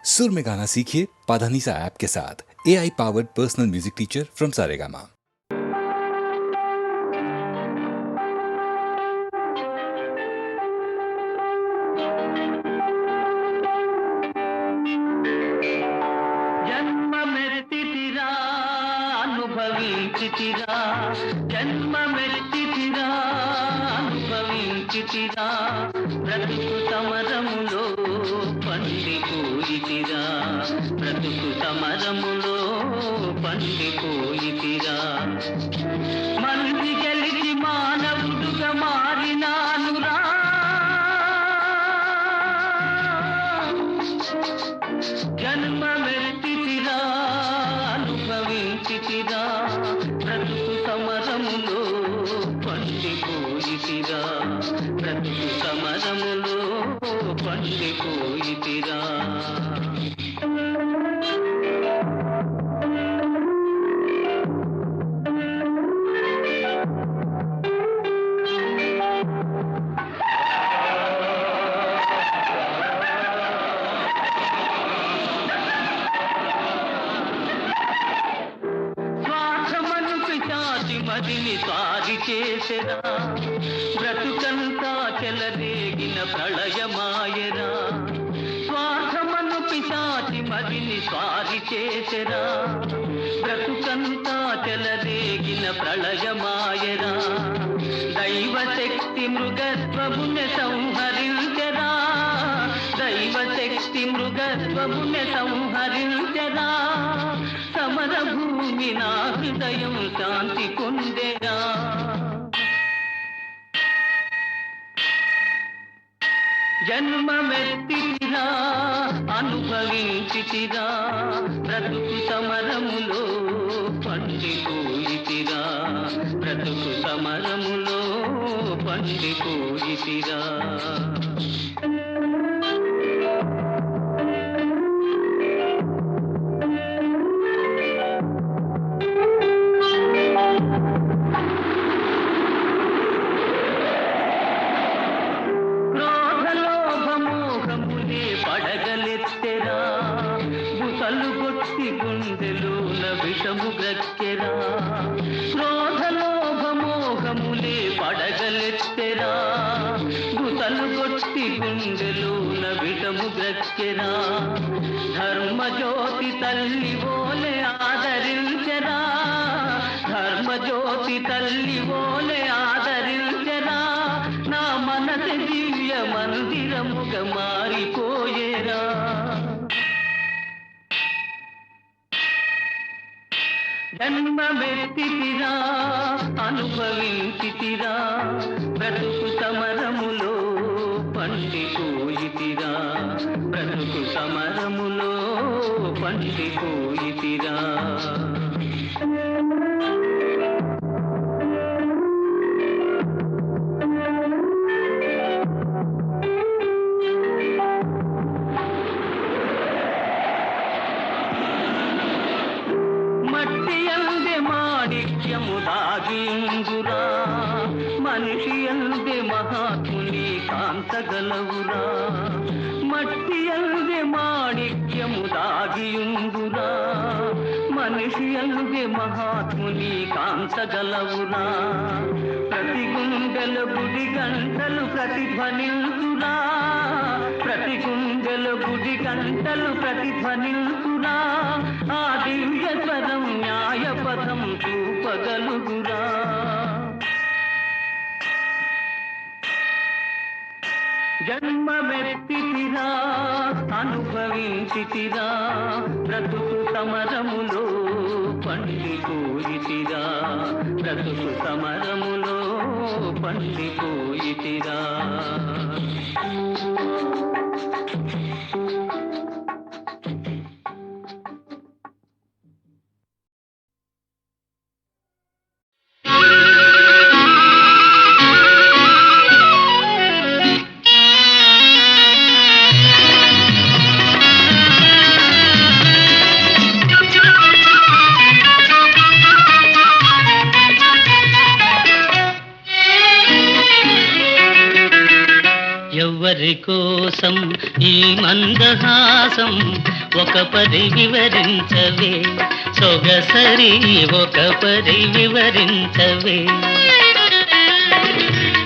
सुर में गाना सीखिए पाधानीसा ऐप के साथ। AI powered personal music teacher from Saregama. జన్మ మెత్తితిరా అనుభవించితిరా, జన్మ మెత్తితిరా అనుభవించితిరా, బ్రతుకు సమరములో పండిపోయితిరా, బ్రతుకు సమరములో పండిపోయితిరా. మంది గెలిచి మానవుడుగా మారినానురా, జన్మ మెత్తితిరా అనుభవించితిరా, బ్రతుకు సమరములో పండిపోయితిరా, బ్రతుకు సమరములో పండిపోయితిరా. మదిని సారి చేసెరా, బ్రతుకంతా చెలరేగిన ప్రళయమాయరా, స్వార్థమను పిశాచి మదిని స్వారి చేసెరా, బ్రతుకంతా చెలరేగిన ప్రళయమాయరా, దైవశక్తి మృగత్వముని సంహరించెరా, దైవశక్తి మృగత్వముని సంహరించెరా, సమర భూమి నా హృదయం శాంతి పొందెరా. జన్మమెత్తితిరా అనుభవించితిరా, బ్రతుకు సమరములో పండిపోయితిరా, బ్రతుకు సమరములో పండిపోయితిరా. పడగలెత్తెరా, బుసలు కొట్టి గుండెలోన విషము గ్రక్కెరా, క్రోధలోభమోహములే పడగలెత్తెరా, బుసలు కొట్టి గుండెలోన విషము గ్రక్కెరా, ధర్మజ్యోతి తల్లి ఓలే ఆదరించెరా, ధర్మజ్యోతి తల్లి ఓలే ఆదరించెరా, నా మనసు దివ్య మందిరముగా మారిపోయేరా. జన్మమెత్తితిరా అనుభవించితిరా, బ్రతుకు సమరములో పండిపోయితిరా, బ్రతుకు సమరములో పండిపోయితిరా. మట్టి అందే మాణిక్యము దాగిందురా, మనిషి అందే మహాత్ముని కాంతగలవురా, మట్టి అందే మాణిక్యము దాగియుందురా, మనిషి అందే మహాత్ముని కాంతగలవురా, ప్రతి గుండెల గుడి గంటలు ప్రతిధ్వనించురా, ప్రతి గుండెల గుడి గంటలు ప్రతిధ్వనించురా, ఆ దివ్య స్వరం న్యాయపథం చూపగలుగురా. జన్మమెత్తితిరా అనుభవించితిరా, బ్రతుకు సమరములో పండిపోయితిరా, బ్రతుకు సమరములో పండిపోయితిరా. ఎవరి కోసం ఈ మందహాసం ఒక పరి వివరించవే సొగసరి ఒక పరి వివరించవే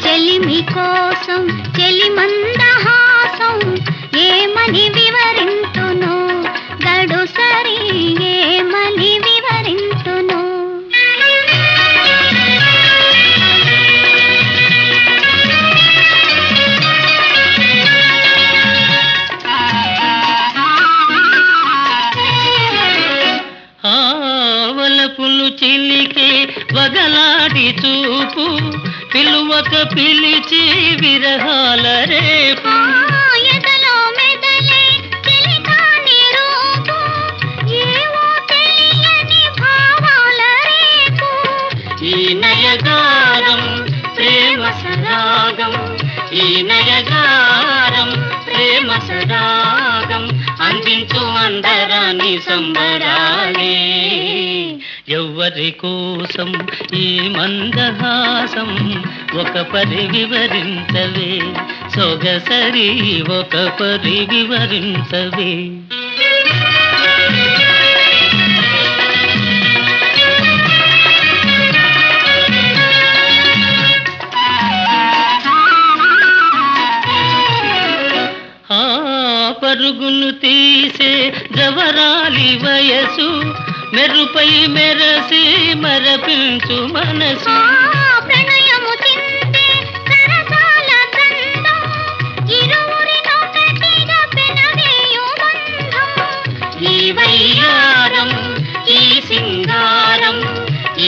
చెలిమి కోసం చెలి మందహాసం ఏమని వివరింతును గడు సరి ఏమని వివరింతును ఆవలపులు చిలికే వగలాడి చూపు పిలువక పిలిచి విరహాల రేపు ఎదలో మెదలే చెలికాని రూపు ఏవో తెలియని భావాల రేపు ఈ నయగారం ప్రేమ సరాగం ఈ నయగారం ప్రేమ సరాగం అందించు అందరాని సంబరాలే ఎవరి కోసం ఈ మందహాసం ఒక పరి వివరించవే సొగసరి ఒక పరి వివరించవే పరుగును తీసే జవరాలి వయసు మెరుపై మెరసి మరపించు మనసు ప్రణయము చింతే సరసాల గంధం ఇరువురినొకటిగా పెనవేయు బంధం ఈ వయ్యారం ఈ సింగారం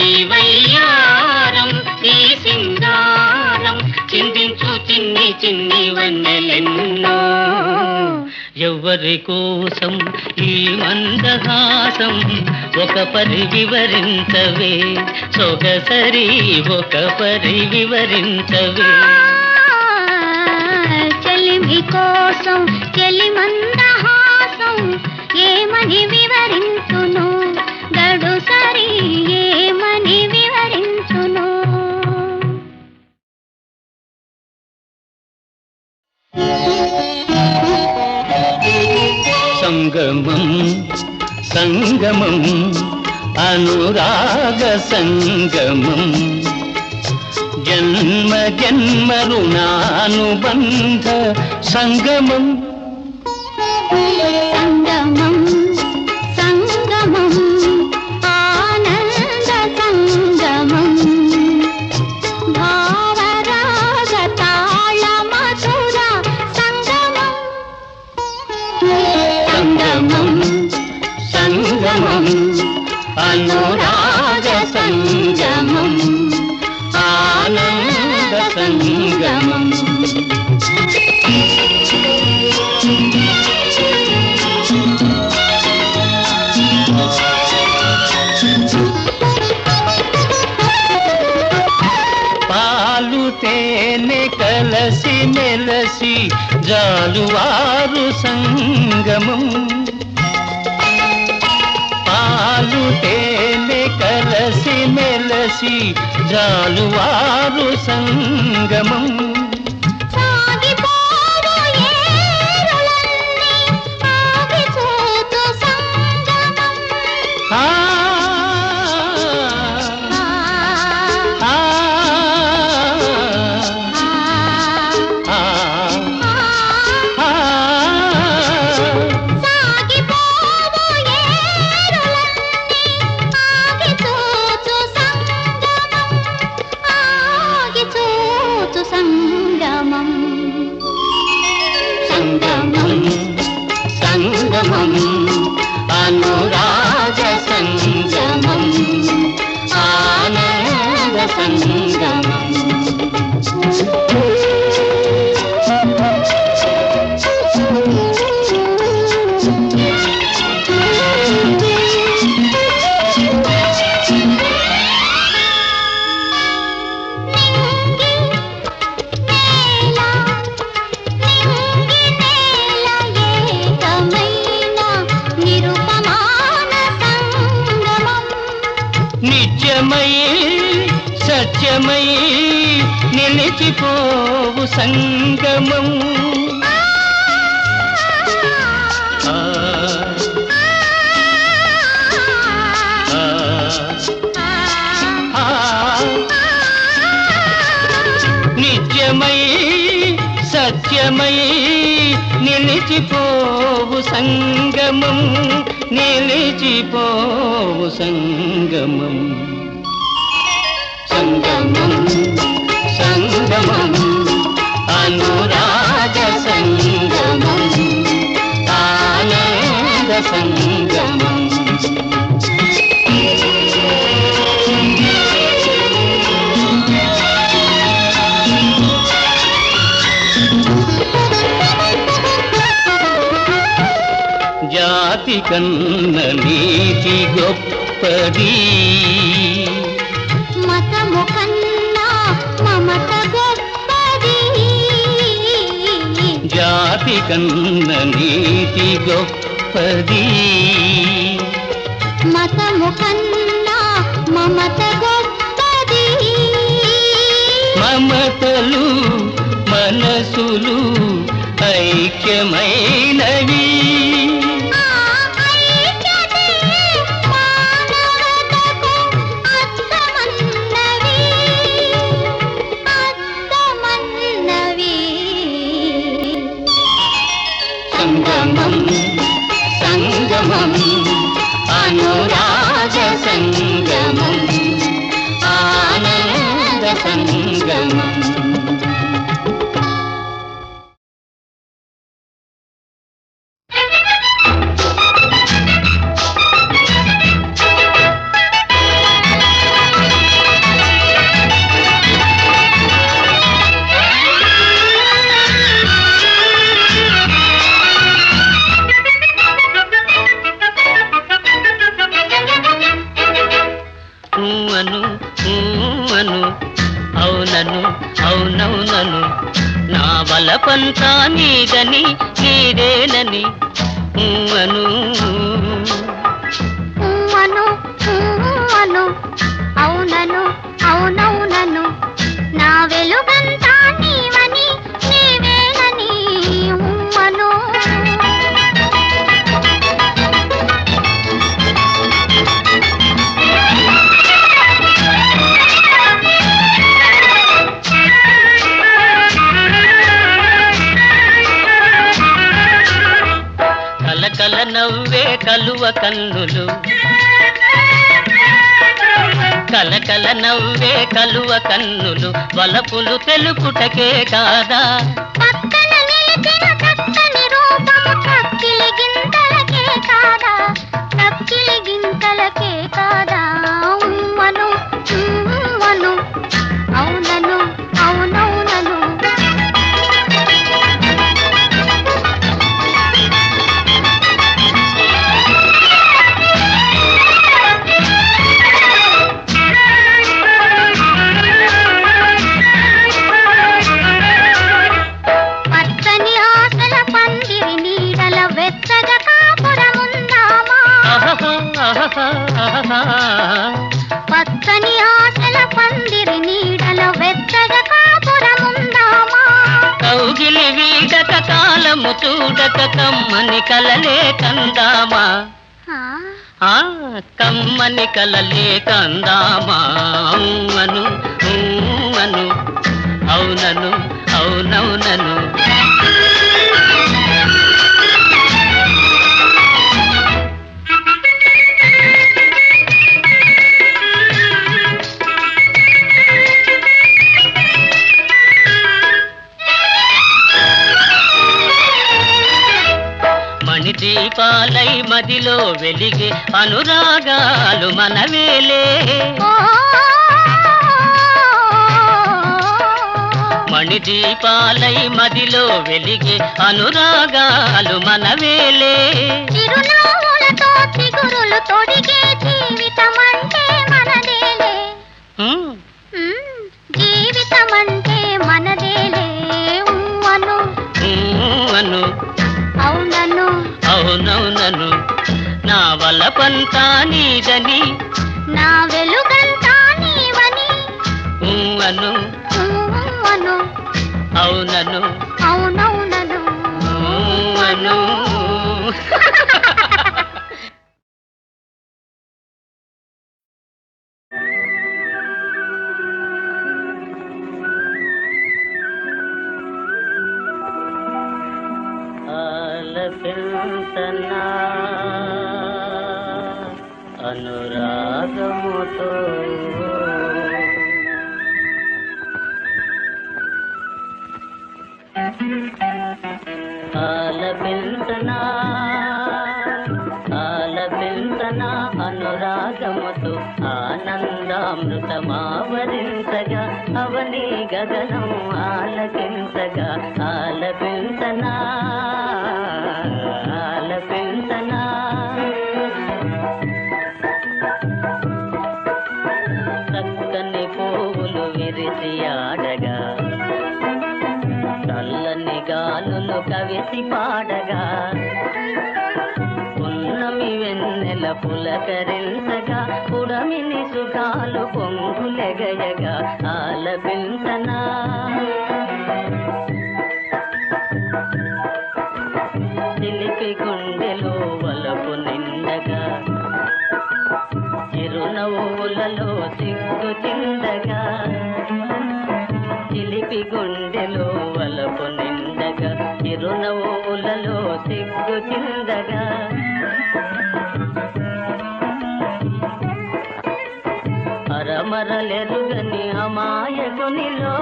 ఈ వయ్యారం ఈ సింగారం చిందించు చిన్ని చిన్ని వన్నెలెన్నో ఎవరి కోసం ఈ మందహాసం ఒక పరి వివరించవే సొగసరి ఒక పరి వివరించవే చెలిమి కోసం చెలి మందహాసం ఏమని వివరించును గడు సరి ఏమని వివరించును సంగమం సంగమం అనురాగ సంగమం జన్మ జన్మ రుణానుబంధ సంగమం సంగమం సంగమం ఆనంద సంగమం భావరాగ తాళ మధుర సంగమం సంగమం సంగమం అనురాగ సంగమం ఆనంద సంగమం పాలు తేనె కలసి మెలసి జాలువారు సంగమం పాలు తేనె కలసి మెలసి జాలువారు సంగమం సాగిపోవు ఏరులన్నీ ఆగిపోతు సంగమం ఆ ఆ ఆ ఆ సాగిపోవు ఏరులన్నీ ఆగిపోతు సంగమం సంగమం సంగమం అనురాగ సంగమం ఆనంద సంగమం నిత్యమై సత్యమై నిలిచిపోవు సంగమం నిత్యమై నిలిచిపోవు సంగమం, నిలిచిపోవు సంగమం. సంగమం సంగమం అనురాగ సంగమం, ఆనంద సంగమం. జాతి కన్న నీతి గొప్పది, మతము కన్నా మమత గొప్పది. జాతి కన్న నీతి గొప్పది, మతము కన్నా మమత గొప్పది. మమతలు మనసులు ఐక్యమైనవి, ఆ ఐక్యతే మానవతకు అర్థమన్నవి, అర్థమన్నవి. సంగమం సంగమం అనురాగ సంగమం, ఆనంద సంగమం. అవునను అవునవునను నా బలపంతా నీదని నీదేనని అను. అను అను అవునను అవునవునను నా వెలుగంతా నీవని నీవేనని అను. కలకల నవ్వే కలువ కన్నులు, కలకల నవ్వే కలువ కన్నులు వలపులు తెలుపుటకే కాదా, పక్కన నిలిచిన చక్కని రూపము కక్కిలి గింతలకే కాదా, కక్కిలి గింతలకే కాదా. అను అను అవునను అవునవునను పచ్చని ఆశల పందిరి నీడల వెచ్చగా కాపురముందామా, పచ్చని ఆశల పందిరి నీడల వెచ్చగా కాపురముందామా. కౌగిలి వీడక కాలము చూడక కమ్మని కలలే కందామా, ఆ కమ్మని కలలే కందామా. అను అను అవునను అవునవునను. మణిదీపాలై మదిలో వెలిగే అనురాగాలు మనవేలే, మణిదీపాలై మదిలో వెలిగే అనురాగాలు మనవేలే. చిరునవ్వులతో చిగురులు తొడిగే జీవితమంటే మనదేలే, జీవితమంటే మనదేలే. అను అను అవునను అవునవునను నా వలపంతా నీదని నా వెలుగంతా నీవని అను అను అవునను అవునవునను అను. పెంచనా అనురాగముతో ఆలపించనా ఆలపించనా అనురాగముతో ఆనందామృతమావరించగా అవని గగనం ఆలకించగా ఆలపించనా ఆలపించనా చక్కని పువ్వులు విరిసి ఆడగా చల్లని గాలులు కవిసి పాడగా పున్నమి వెన్నెల పులకరించగా పుడమిని సుఖాలు పొంగులెగయగా ఆలపించనా చిలిపి గుండెలో వలపు నిండగా చిరునవ్వులలో సిగ్గు చిందగా చిలిపి గుండెలో వలపు నిండగా చిరునవ్వులలో సిగ్గు చిందగా అరమరలెరుగని అమాయకునిలో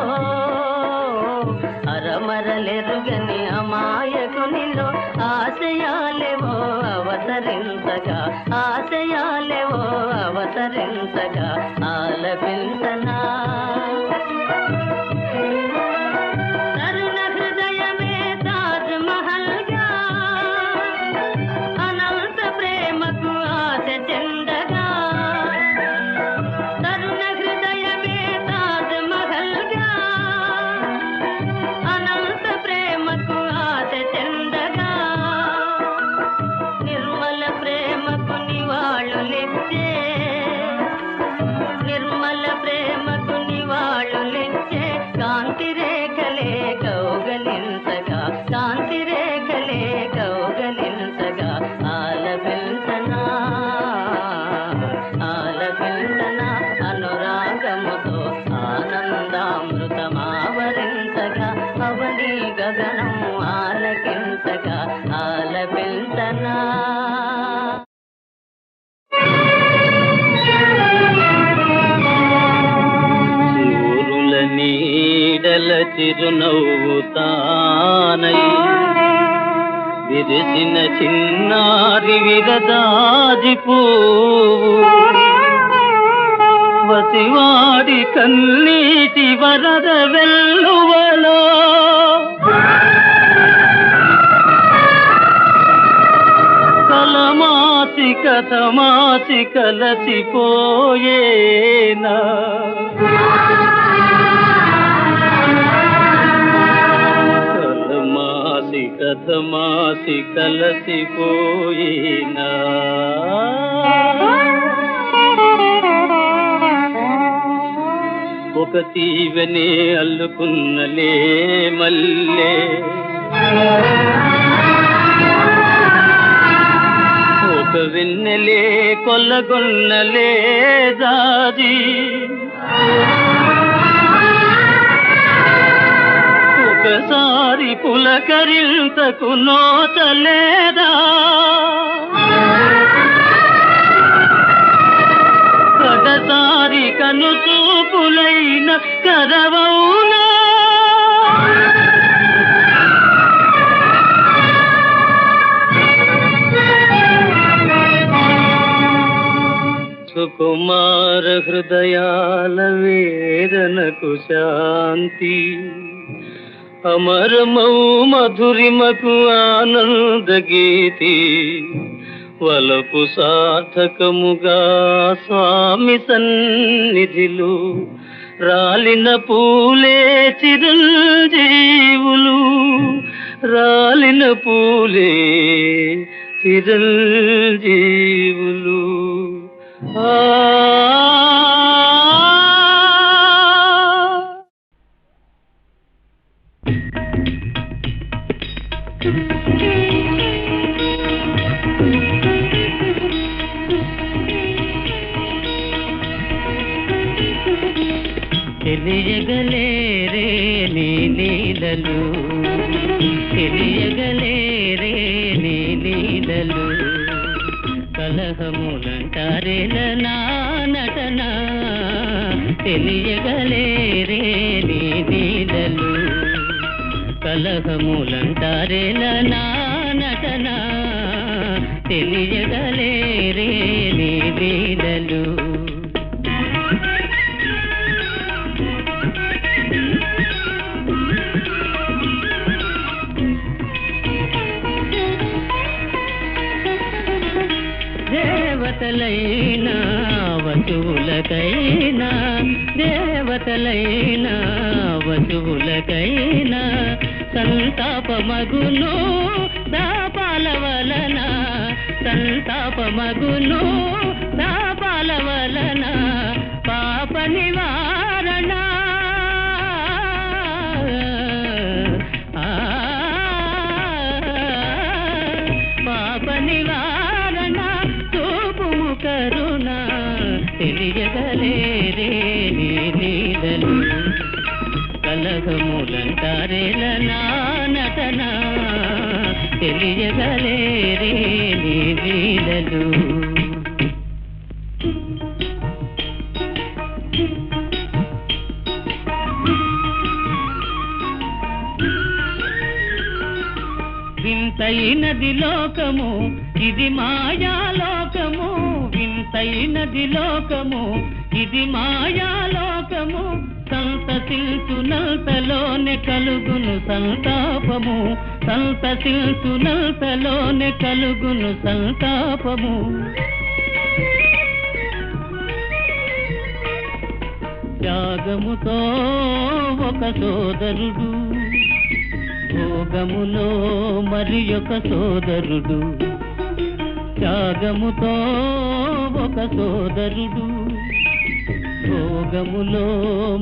అరమరలెరుగని అమాయకునిలో ఆశయాలేవో అవతరించగా ఆశయాలేవో అవతరించగా ఆలపించనా తరుణ హృదయమే తాజ్ మహల్గా అనంత ప్రేమకు ఆశ చెందగా తరుణ హృదయమే తాజ్ మహల్గా అనంత ప్రేమకు ఆశ చెందగా నిర్మల ప్రేమకు నివాళులిచ్చే నిర్మల ప్రేమకు నివాళులిచ్చే కాంతి రేఖలే కౌగలించగా కాంతి రేఖలే కౌగలించగా ఆలపించనా ఆలపించనా అనురాగముతో ఆనందామృతమావరించగా అవని గగనం ఆలకించగా ఆలపించనా సూరుల నీడల చిరునవ్వుతానై విరిసిన చిన్నారి విరదాజి పువ్వు వసివాడి కన్నీటి వరద వెల్లువలో కలమాసి కథమాసి కలసిపోయేనా కలమాసి కథమాసి కలసిపోయేనా ఒక తీవనే అల్లుకున్నలే మల్లె ఒక వెన్నెలే కొల్లగొన్నలే జాజి ఒకసారి పులకరింతకు నోతలేదా కడసారి కను చూపులైన కరవౌనా సుకుమార హృదయాల వేదనకు శాంతి అమరమౌ మధురిమకు ఆనందగీతి వలపు సార్థకముగా స్వామి సన్నిధిలో రాలిన పూలే చిరంజీవులు రాలిన పూలే చిరంజీవులు ఆ తెలియగలేరే నీ లీలలు తెలియగలేరే నీ లీలలు లీలలు కలహములంటారేల నా నటన తెలియగలేరే నీ లీలలు కలహములంటారేల నా నటన తెలియగలేరే నీ లీలలు దేవతలైనా వసువులకైనా దేవతలైనా వసువులకైనా సంతాపమగును దాపాల వలన సంతాపమగును దాపాల వలన పాప నివారణ పాప నివారణ చూపుము కరుణ తెలియగలేరే నీ లీలలు కలహములంటారేల నా నటన తెలియగలేరే నీ లీలలు వింతైనది లోకము ఇది మాయాలోకము వింతైనది లోకము ఇది మాయాలోకము సంతసించునంతలోనే కలుగును సంతాపము సంతసించునంతలోనే కలుగును సంతాపము త్యాగముతో ఒక సోదరుడు భోగములో మరి ఒక సోదరుడు త్యాగముతో ఒక సోదరుడు భోగములో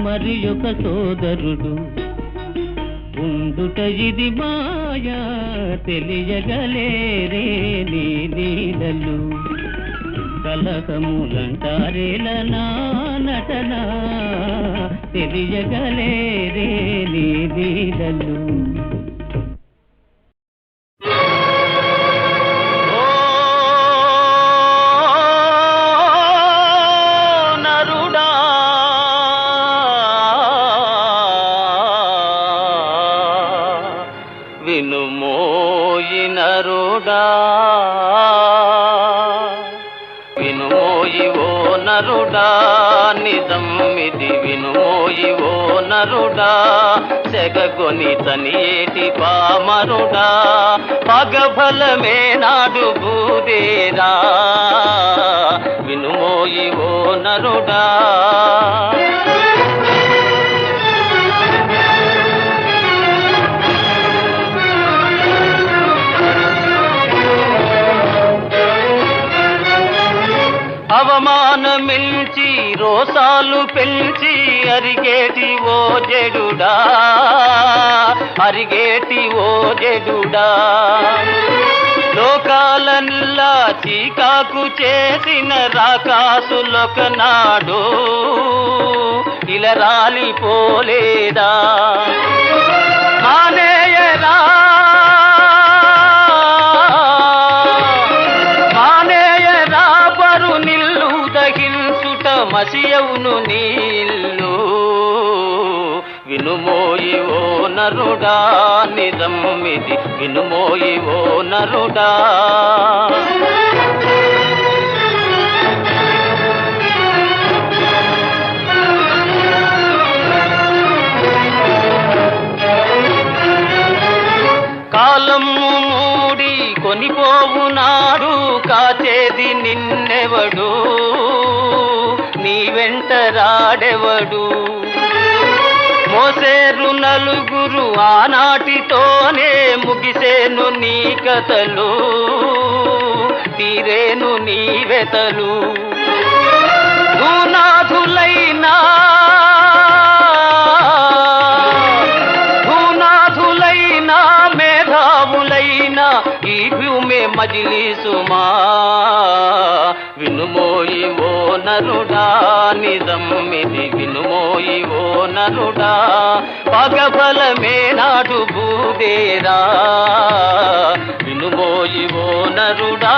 మరి ఒక సోదరుడు ఉండుట ఇది మాయా తెలియగలేరే నీ లీలలు కలహములంటారేల నా నటన తెలియగలేరే నీ లీలలు వినుమోయి నరుడా వినుమోయి ఓ నరుడా నిజమిది వినుమోయి ఓ నరుడా సెగగొని తనియేటి పామరుడా పగఫలమే నాడు బూదేరా వినుమోయి ఓ నరుడా అవమానమించి రోసాలు పెంచి అరిగేటి ఓ జడుడా అరిగేటి ఓ జడుడా లోకాలల్లా చీకాకు చేసిన రాకాసులొకనాడు ఇలా రాలిపోలేదా మానేయరా మసియవును నీళ్ళు వినుమోయి ఓ నరుడా నిజమిది వినుమోయి ఓ నరుడా కాలము మూడి కొనిపోవునాడు కాచేది నిన్నెవడు నీ వెంట రాడెవడు మోసేరు నలుగురు ఆనాటితోనే ముగిసేను నీ కథలు తీరేను నీ వెతలు భూనాథులైనా మేధావులైనా ఈ భూమి మజిలీసుమా వినుమోయి ఓ నరుడా నిజమ్మిది వినుమోయి ఓ నరుడా పగఫలమే నాడు భూదేరా వినుమోయి ఓ నరుడా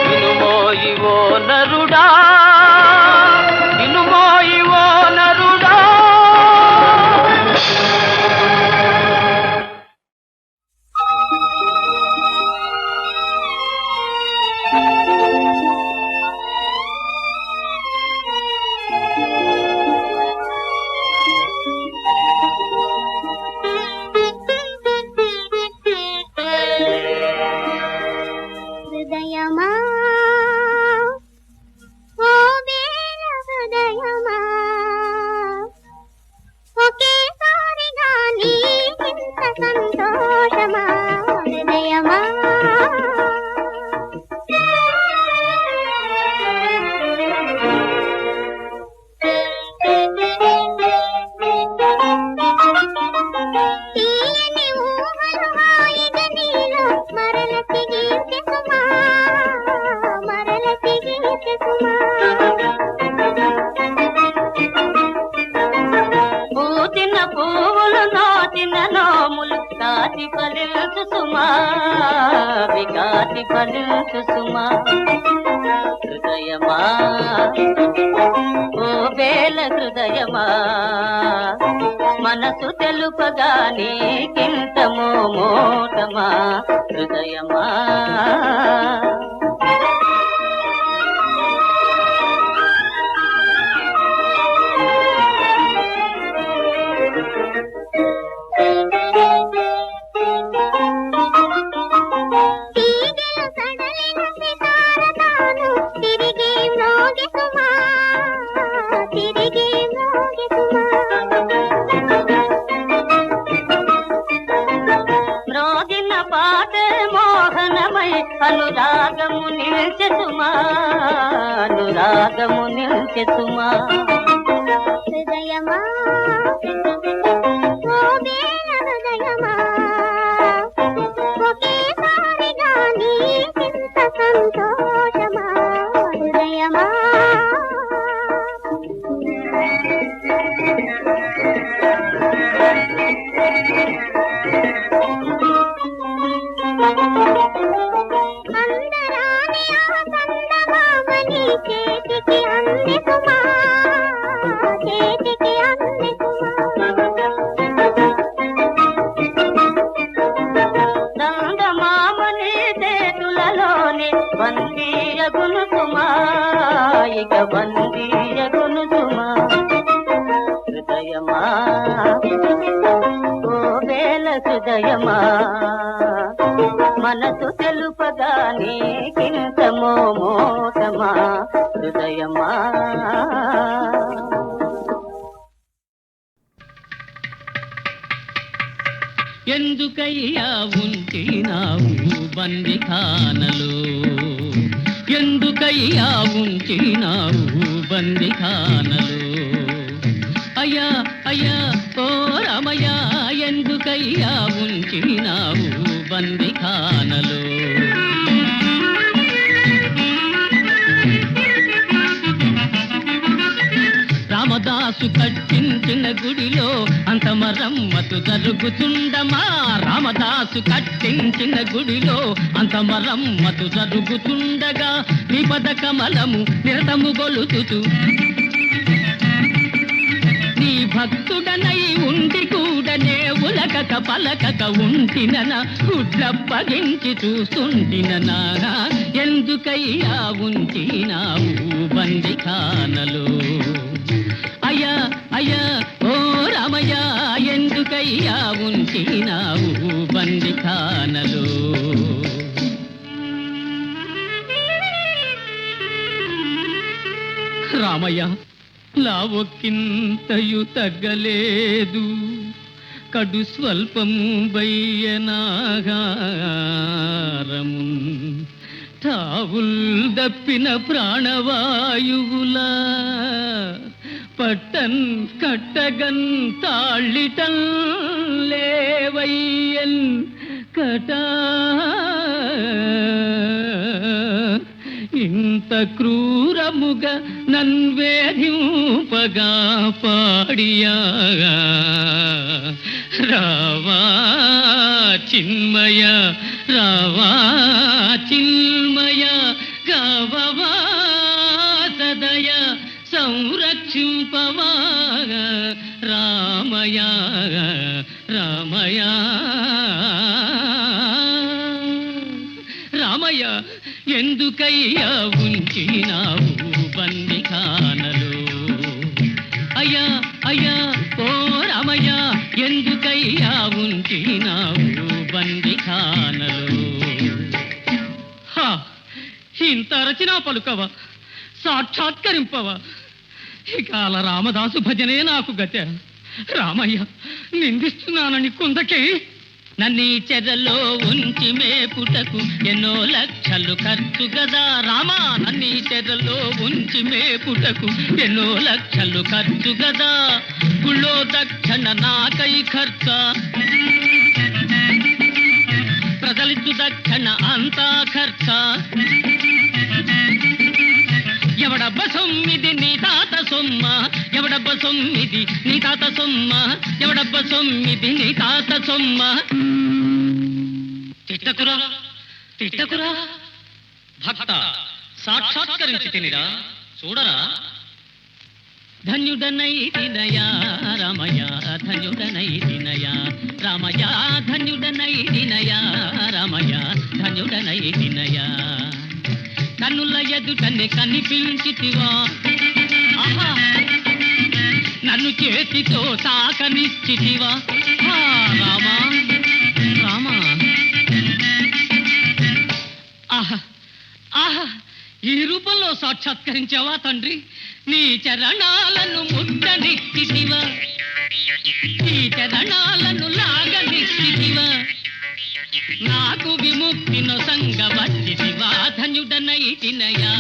వినుమోయి ఓ నరుడా వినుమోయి ఓ నరుడా. హృదయమా ఓ వేల హృదయమా ఒకేసారిగా నీకింత సంతోషమా హృదయమా తీయని ఊహలు హాయిగా నీలో మరల తిరిగే సుమా మరల తిరిగే సుమా పూచిన పువ్వులు నాటిన నోములు కాటి ఫలించు సుమా వికాటి ఫలించు సుమా హృదయమా ఓ వేల హృదయమా మనసు తెలుపగా నీకింత మోమోటమా హృదయమా. తీగెలు సడలిన సితారతాను తిరిగే మ్రోగే సుమా తిరిగే మ్రోగే సుమా మ్రోగిన పాట మోహనమై అనురాగము నిల్చె సుమా అనురాగము నిల్చె సుమా హృదయమా ఓ వేల హృదయమా ఒకేసారిగా నీకింత సంతోషమా హృదయమా. అందరాని ఆ చందమామని చేతికి అంది సుమా చేతికి అంది సుమా నందమామని చేతులలోనే బందీయగును సుమా ఇక బందీయగును సుమా హృదయమా ఓ వేల హృదయమా మనసు తెలుపగా నీకింత మోమోటమా హృదయమా. ఎందుకయ్యా ఉంచినావు బందిఖానలో ఎందుకయ్యా ఉంచినావు బందిఖానలో అయ్యా అయ్యా ఓ రామయ్యా ఎందుకయ్యా ఉంచినావు బందిఖానలో రామదాసు కట్టించిన గుడిలో అంత మరమ్మతు జరుగుతుండమా రామదాసు కట్టించిన గుడిలో అంత మరమ్మతు జరుగుతుండగా నీ పద కమలము నిరతము గొలుతుతూ నీ భక్తుడనై ఉండి కూడనే ఉలకక పలకక ఉంటినన గుడ్లప్పగించి చూస్తుంటిననా ఎందుకయ్యా ఉంచినావు బందిఖానలో అయ్యా అయ్యా ఓ రామయ్య ఎందుకయ్యా ఉంచినావు బందిఖానలో రామయ్య లావొక్కింతయు తగ్గలేదు కడు స్వల్పము బయ్యనాగారము తావుల్ దప్పిన ప్రాణవాయువులా పట్టన్ కట్టగన్ తాళిటన్ లేవయ్యన్ కటా ఇంత క్రూరముగా నన్వేధింపగా పాడియా రావా చిన్మయ రావా చిన్మయ గవవా సదయ సంరక్షింపవా రామయ రామయ రామయ్య ఎందుకయ్యా ఉంచినావు బందిఖానలో అయ్యా అయ్యా ఓ రామయ్య ఎందుకయ్యా ఉంచినావు బందిఖానలో ఇంత రచనా పలుకవా సాక్షాత్కరింపవా ఇక అలా రామదాసు భజనే నాకు గత రామయ్య నిందిస్తున్నానని కుందకే నన్నీ చెరలో ఉంచి మేపుటకు ఎన్నో లక్షలు ఖర్చు గదా రామా నన్నీ చెరలో ఉంచి మేపుటకు ఎన్నో లక్షలు ఖర్చు గదా గుళ్ళో దక్షిణ నాకై ఖర్చ ప్రజలిద్దు దక్షిణ అంతా ఖర్చ ఎవడబ్బ సొమ్మిది నీ తాత సొమ్మ ఎవడబ్బ సొమ్మిది నీ తాత సొమ్మ ఎవడబ్బ సొమ్మిది నీ తాత సొమ్మ తిట్టకురా తిట్టకురా భక్త సాక్షాత్కరించి తినిరా చూడరా ధన్యుడనై తినయా రామయ్య ధన్యుడనై తినయా రామయ్య ధన్యుడనై తినయా రామయ్య ధన్యుడనై తినయా కన్నుల ఎదుటనే కనిపించితివా ఆహా నన్ను చేతితో తాకనిచ్చితివా రామా రామా ఆహా ఆహా ఈ రూపంలో సాక్షాత్కరించావా తండ్రి నీ చరణాలను ముట్టనిచ్చితివా ఈ చరణాలను లాగనిచ్చితివా నాకు విముక్తిను సంగవచ్చితివా ధన్యుడనై తినయా